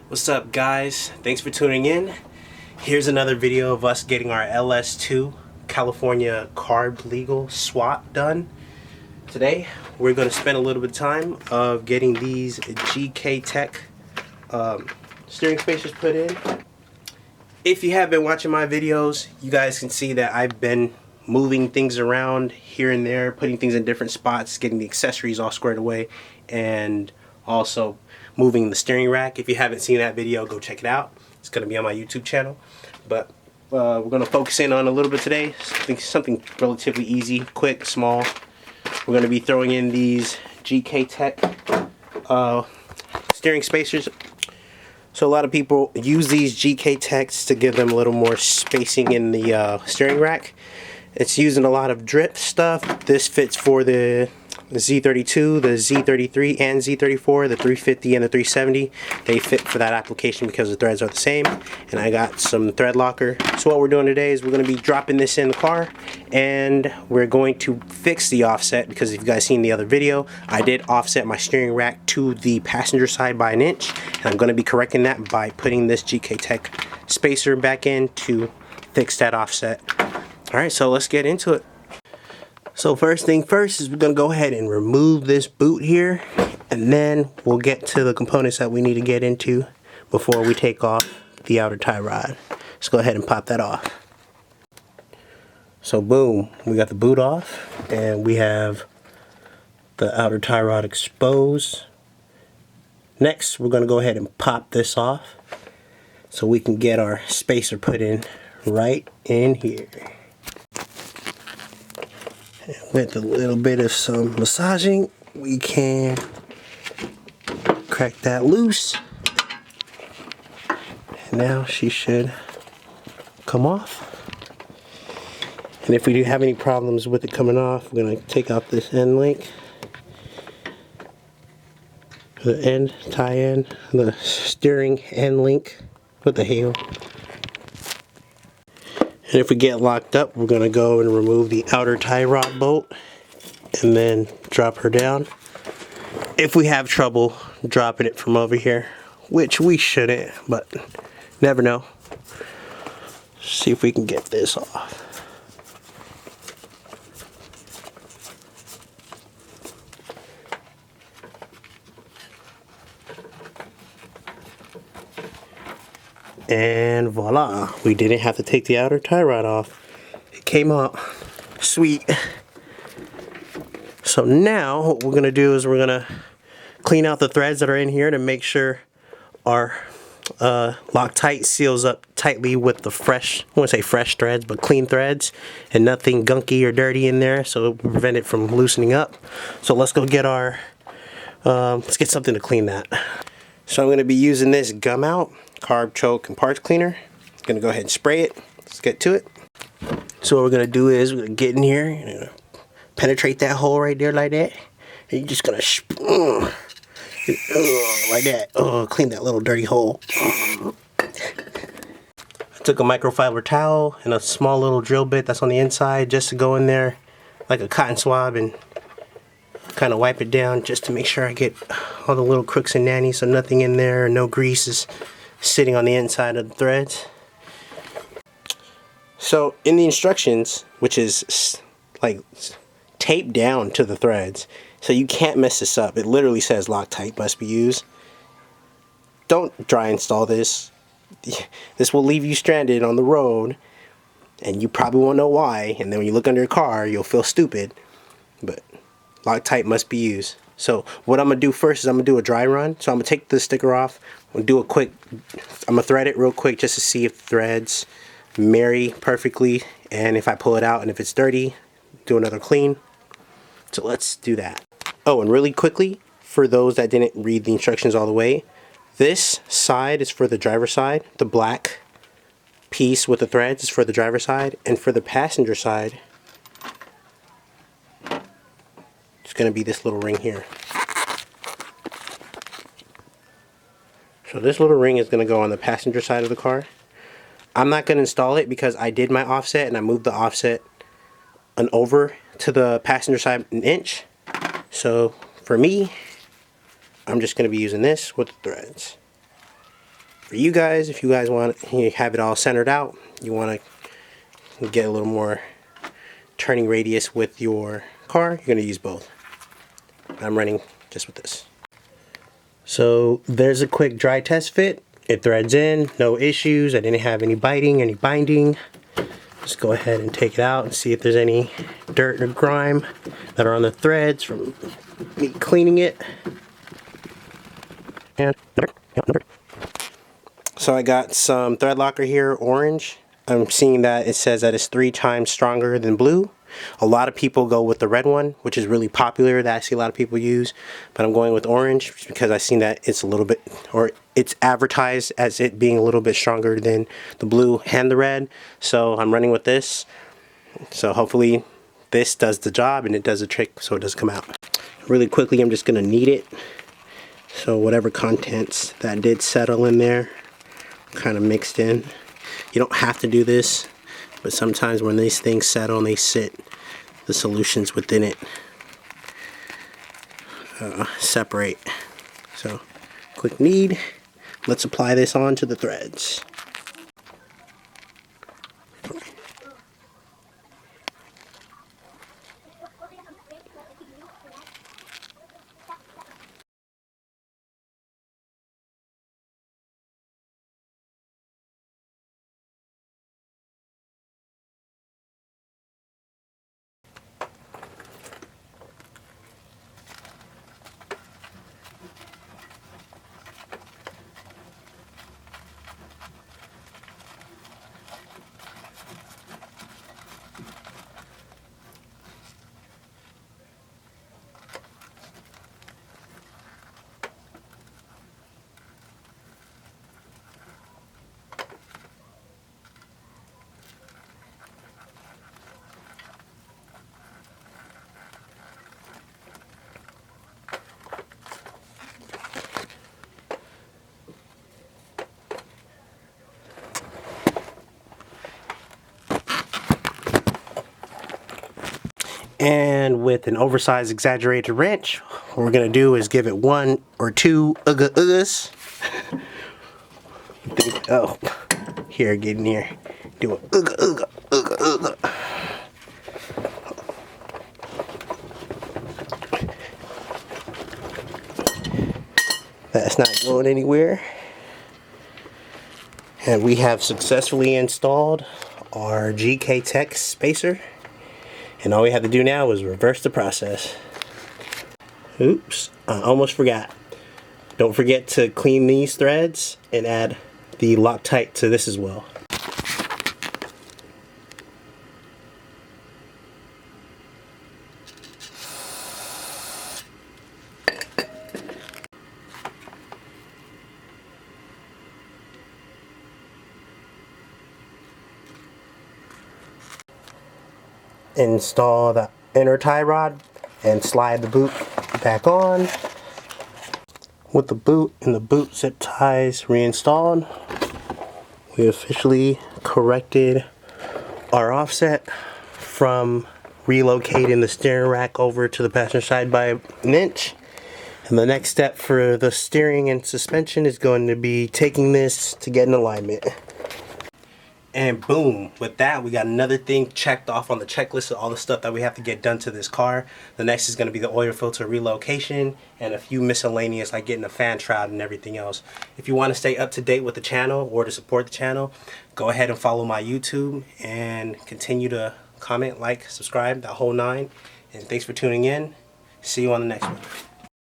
What's up, guys? Thanks for tuning in. Here's another video of us getting our LS2 California carb legal swap done. Today we're going to spend a little bit of time of getting these GK Tech steering spacers put in. If you have been watching my videos, you guys can see that I've been moving things around here and there, putting things in different spots, getting the accessories all squared away, and also moving the steering rack. If you haven't seen that video, go check it out. It's going to be on my YouTube channel. But we're going to focus in on a little bit today, something relatively easy, quick, small. We're going to be throwing in these GK Tech steering spacers. So a lot of people use these GK Techs to give them a little more spacing in the steering rack. It's using a lot of drip stuff. This fits for the Z32, the Z33, and Z34, the 350 and the 370. They fit for that application because the threads are the same. And I got some thread locker. So what we're doing today is we're going to be dropping this in the car, and we're going to fix the offset, because if you guys seen the other video, I did offset my steering rack to the passenger side by 1 inch, and I'm going to be correcting that by putting this GK Tech spacer back in to fix that offset. Alright, so let's get into it. So first thing first is we're going to go ahead and remove this boot here, and then we'll get to the components that we need to get into before we take off the outer tie rod. Let's go ahead and pop that off. So boom, we got the boot off, and we have the outer tie rod exposed. Next, we're going to go ahead and pop this off so we can get our spacer put in right in here. With a little bit of some massaging, we can crack that loose. And now she should come off. And if we do have any problems with it coming off, we're going to take out this end link. The end, tie end, the steering end link. What the hell? And if we get locked up, we're going to go and remove the outer tie rod bolt and then drop her down. If we have trouble dropping it from over here, which we shouldn't, but never know. See if we can get this off. And voila, we didn't have to take the outer tie rod off. It came out sweet. So now what we're gonna do is we're gonna clean out the threads that are in here to make sure our Loctite seals up tightly with the fresh, I won't say fresh threads, but clean threads, and nothing gunky or dirty in there, so it'll prevent it from loosening up. So let's go get our, let's get something to clean that. So I'm gonna be using this gum out carb choke and parts cleaner. I'm gonna go ahead and spray it. Let's get to it. So what we're gonna do is we're gonna get in here and penetrate that hole right there like that, and you're just gonna like that. Clean that little dirty hole. I took a microfiber towel and a small little drill bit that's on the inside just to go in there like a cotton swab and kind of wipe it down just to make sure I get all the little crooks and nannies, so nothing in there, no grease is sitting on the inside of the threads. So in the instructions, which is like taped down to the threads, so you can't mess this up. It literally says Loctite must be used. Don't dry install this. This will leave you stranded on the road, and you probably won't know why, and then when you look under your car, you'll feel stupid. But Loctite must be used. So what I'm going to do first is I'm going to do a dry run. So I'm going to take the sticker off. I'm going to do a quick, I'm going to thread it real quick just to see if the threads marry perfectly. And if I pull it out and if it's dirty, do another clean. So let's do that. Oh, and really quickly, for those that didn't read the instructions all the way, this side is for the driver's side. The black piece with the threads is for the driver's side. And for the passenger side, going to be this little ring here. So this little ring is going to go on the passenger side of the car. I'm not going to install it because I did my offset and I moved the offset over to the passenger side 1 inch. So for me, I'm just going to be using this with the threads. For you guys, if you guys want to have it all centered out, you want to get a little more turning radius with your car, you're going to use both. I'm running just with this. So there's a quick dry test fit. It threads in, no issues. I didn't have any biting, any binding. Just go ahead and take it out and see if there's any dirt or grime that are on the threads from me cleaning it. And so I got some thread locker here, orange. I'm seeing that it says that it's 3 times stronger than blue. A lot of people go with the red one, which is really popular, that I see a lot of people use, but I'm going with orange because I've seen that it's a little bit, or it's advertised as it being a little bit stronger than the blue and the red. So I'm running with this. So hopefully this does the job and it does the trick so it doesn't come out. Really quickly, I'm just going to knead it. So whatever contents that did settle in there kind of mixed in. You don't have to do this, but sometimes when these things settle and they sit, the solutions within it separate. So quick knead. Let's apply this onto the threads. And with an oversized exaggerated wrench, what we're gonna do is give it 1 or 2 uggas. Oh, here, get in here. Do a ugga. That's not going anywhere. And we have successfully installed our GK Tech spacer. And all we have to do now is reverse the process. Oops, I almost forgot. Don't forget to clean these threads and add the Loctite to this as well. Install the inner tie rod and slide the boot back on. With the boot and the boot zip ties reinstalled, we officially corrected our offset from relocating the steering rack over to the passenger side by 1 inch. And the next step for the steering and suspension is going to be taking this to get in alignment. And boom, with that, we got another thing checked off on the checklist of all the stuff that we have to get done to this car. The next is going to be the oil filter relocation and a few miscellaneous like getting a fan shroud and everything else. If you want to stay up to date with the channel or to support the channel, go ahead and follow my YouTube and continue to comment, like, subscribe, that whole 9. And thanks for tuning in. See you on the next one.